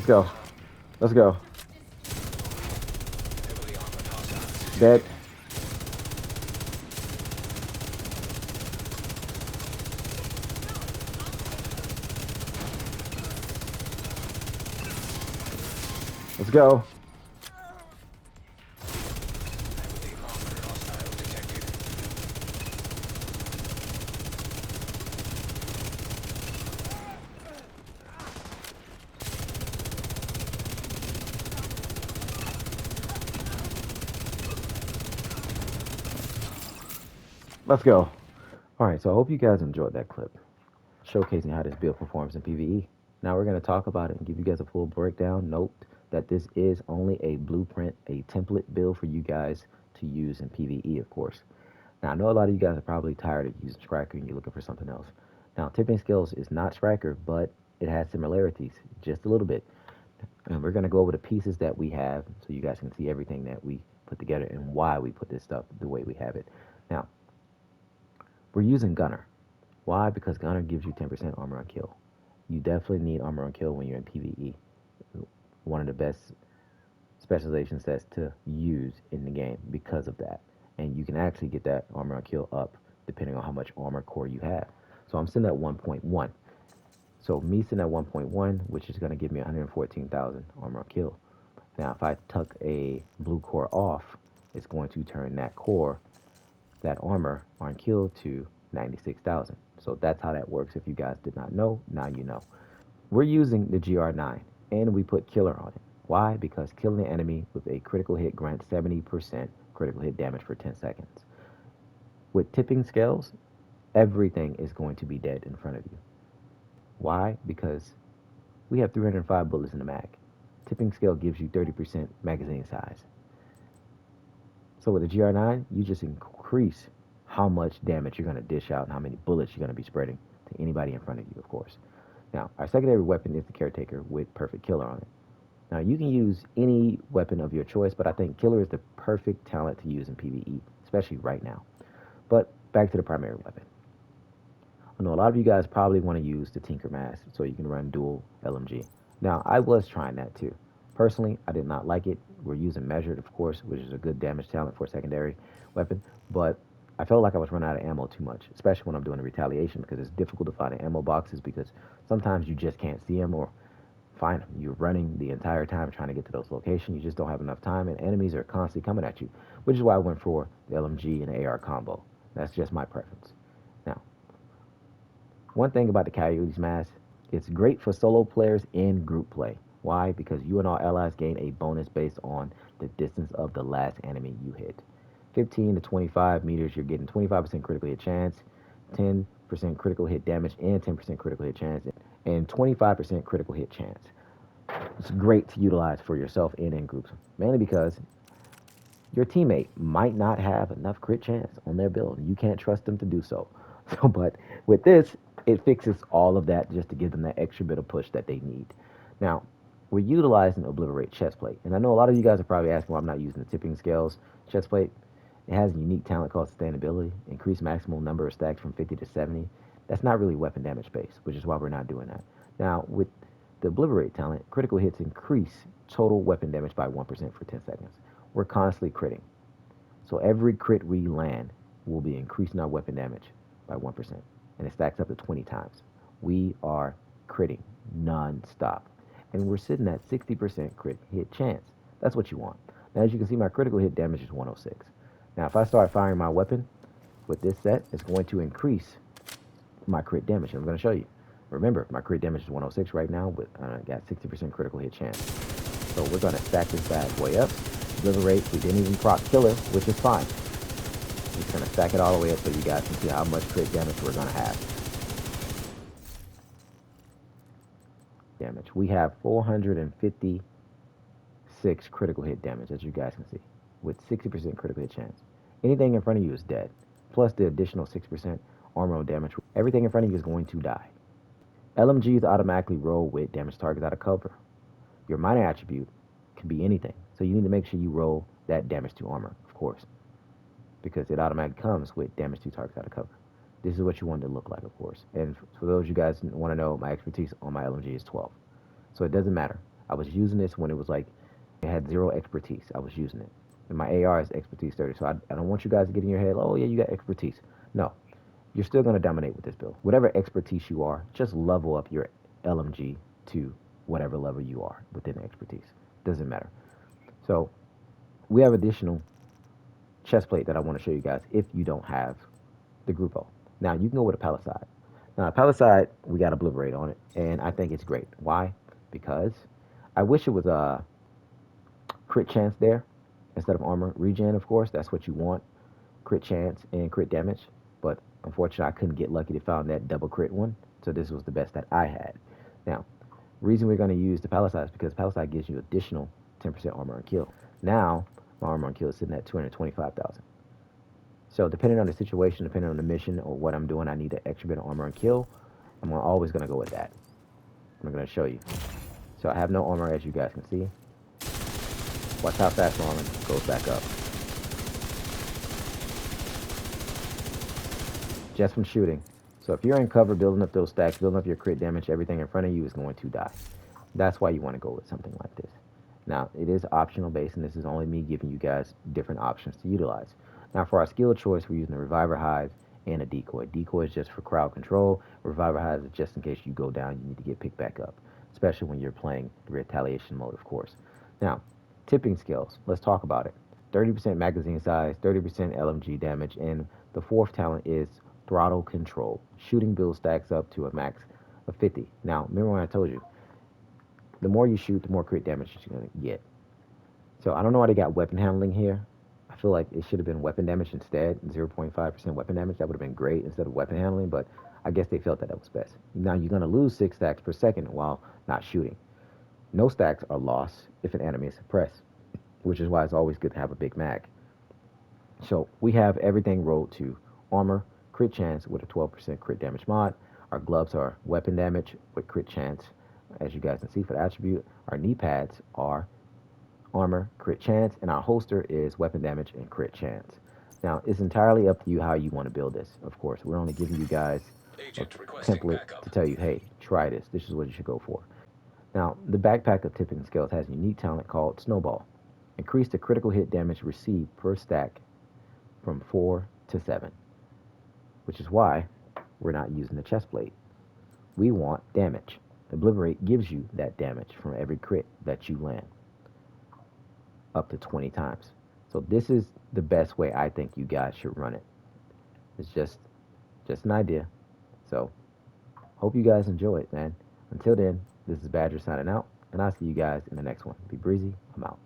Let's go. Let's go. Dead. Let's go. Let's go. Alright, so I hope you guys enjoyed that clip, showcasing how this build performs in PvE. Now we're going to talk about it and give you guys a full breakdown. Note that this is only a blueprint, a template build for you guys to use in PvE, of course. Now, I know a lot of you guys are probably tired of using Striker and you're looking for something else. Now, Tipping Scales is not Striker, but it has similarities, just a little bit. And we're going to go over the pieces that we have so you guys can see everything that we put together and why we put this stuff the way we have it. Now, we're using Gunner. Why? Because Gunner gives you 10% armor on kill. You definitely need armor on kill when you're in PvE. One of the best specialization sets to use in the game because of that. And you can actually get that armor on kill up depending on how much armor core you have. So I'm sitting at 1.1. So me sitting at 1.1, which is going to give me 114,000 armor on kill. Now if I tuck a blue core off, it's going to turn that core, that armor on kill, to 96,000. So that's how that works. If you guys did not know, now you know. We're using the GR9 and we put killer on it. Why? Because killing an enemy with a critical hit grants 70% critical hit damage for 10 seconds. With tipping scales, everything is going to be dead in front of you. Why? Because we have 305 bullets in the mag. Tipping scale gives you 30% magazine size. So with the GR9, you just increase how much damage you're going to dish out and how many bullets you're going to be spreading to anybody in front of you, of course. Now, our secondary weapon is the Caretaker with perfect killer on it. Now, you can use any weapon of your choice, but I think killer is the perfect talent to use in PvE, especially right now. But back to the primary weapon. I know a lot of you guys probably want to use the Tinker Mask so you can run dual LMG. Now, I was trying that too. Personally, I did not like it. We're using measured, of course, which is a good damage talent for a secondary weapon, but I felt like I was running out of ammo too much, especially when I'm doing a retaliation, because it's difficult to find the ammo boxes because sometimes you just can't see them or find them. You're running the entire time trying to get to those locations. You just don't have enough time, and enemies are constantly coming at you, which is why I went for the LMG and the AR combo. That's just my preference. Now, one thing about the Coyote's mask, it's great for solo players and group play. Why? Because you and all allies gain a bonus based on the distance of the last enemy you hit. 15 to 25 meters, you're getting 25% critical hit chance, 10% critical hit damage, and 10% critical hit chance, and 25% critical hit chance. It's great to utilize for yourself and in groups, mainly because your teammate might not have enough crit chance on their build. You can't trust them to do so. But with this, it fixes all of that just to give them that extra bit of push that they need. Now, we're utilizing Obliterate chestplate. And I know a lot of you guys are probably asking why I'm not using the tipping scales chestplate. It has a unique talent called sustainability, increase maximum number of stacks from 50 to 70. That's not really weapon damage based, which is why we're not doing that. Now, with the Obliterate talent, critical hits increase total weapon damage by 1% for 10 seconds. We're constantly critting. So every crit we land will be increasing our weapon damage by 1%. And it stacks up to 20 times. We are critting non-stop. And we're sitting at 60% crit hit chance. That's what you want. Now, as you can see, my critical hit damage is 106. Now, if I start firing my weapon with this set, it's going to increase my crit damage. I'm going to show you. Remember, my crit damage is 106 right now, but I got 60% critical hit chance. So we're going to stack this bad boy up. Liberate, we didn't even proc killer, which is fine. We're just going to stack it all the way up so you guys can see how much crit damage we're going to have. Damage. We have 456 critical hit damage, as you guys can see, with 60% critical hit chance. Anything in front of you is dead, plus the additional 6% armor damage. Everything in front of you is going to die. LMGs automatically roll with damage targets out of cover. Your minor attribute can be anything, so you need to make sure you roll that damage to armor, of course, because it automatically comes with damage to targets out of cover. This is what you want it to look like, of course. And for those of you guys who want to know, my expertise on my LMG is 12. So it doesn't matter. I was using this when it was like, it had 0 expertise. I was using it. And my AR is expertise 30. So I don't want you guys to get in your head, oh yeah, you got expertise. No, you're still going to dominate with this build. Whatever expertise you are, just level up your LMG to whatever level you are within the expertise. Doesn't matter. So we have additional chest plate that I want to show you guys if you don't have the Grupo. Now you can go with a Palisade. Now a Palisade, we got Obliterate on it, and I think it's great. Why? Because I wish it was a crit chance there instead of armor regen. Of course, that's what you want, crit chance and crit damage. But unfortunately, I couldn't get lucky to find that double crit one, so this was the best that I had. Now, reason we're going to use the Palisade is because Palisade gives you additional 10% armor and kill. Now, my armor and kill is sitting at 225,000. So depending on the situation, depending on the mission or what I'm doing, I need an extra bit of armor and kill. I'm always going to go with that. I'm going to show you. So I have no armor, as you guys can see. Watch how fast my armor goes back up. Just from shooting. So if you're in cover, building up those stacks, building up your crit damage, everything in front of you is going to die. That's why you want to go with something like this. Now, it is optional based, and this is only me giving you guys different options to utilize. Now, for our skill choice, we're using the Reviver Hive and a Decoy. Decoy is just for crowd control. Reviver Hive is just in case you go down, you need to get picked back up, especially when you're playing the retaliation mode, of course. Now, tipping skills. Let's talk about it. 30% magazine size, 30% LMG damage, and the fourth talent is throttle control. Shooting build stacks up to a max of 50. Now, remember when I told you, the more you shoot, the more crit damage you're going to get. So I don't know why they got weapon handling here. I feel like it should have been weapon damage instead, 0.5% weapon damage. That would have been great instead of weapon handling, but I guess they felt that that was best. Now you're going to lose 6 stacks per second while not shooting. No stacks are lost if an enemy is suppressed, which is why it's always good to have a big mag. So we have everything rolled to armor, crit chance with a 12% crit damage mod. Our gloves are weapon damage with crit chance. As you guys can see for the attribute, our knee pads are armor, crit chance, and our holster is weapon damage and crit chance. Now, it's entirely up to you how you want to build this. Of course, we're only giving you guys a template to tell you, hey, try this. This is what you should go for. Now, the backpack of tipping skills has a unique talent called Snowball. Increase the critical hit damage received per stack from 4 to 7, which is why we're not using the chest plate. We want damage. Obliterate gives you that damage from every crit that you land, up to 20 times. So this is the best way I think you guys should run it. It's just an idea. So hope you guys enjoy it, man. Until then, this is Badger signing out, and I'll see you guys in the next one. Be breezy. I'm out.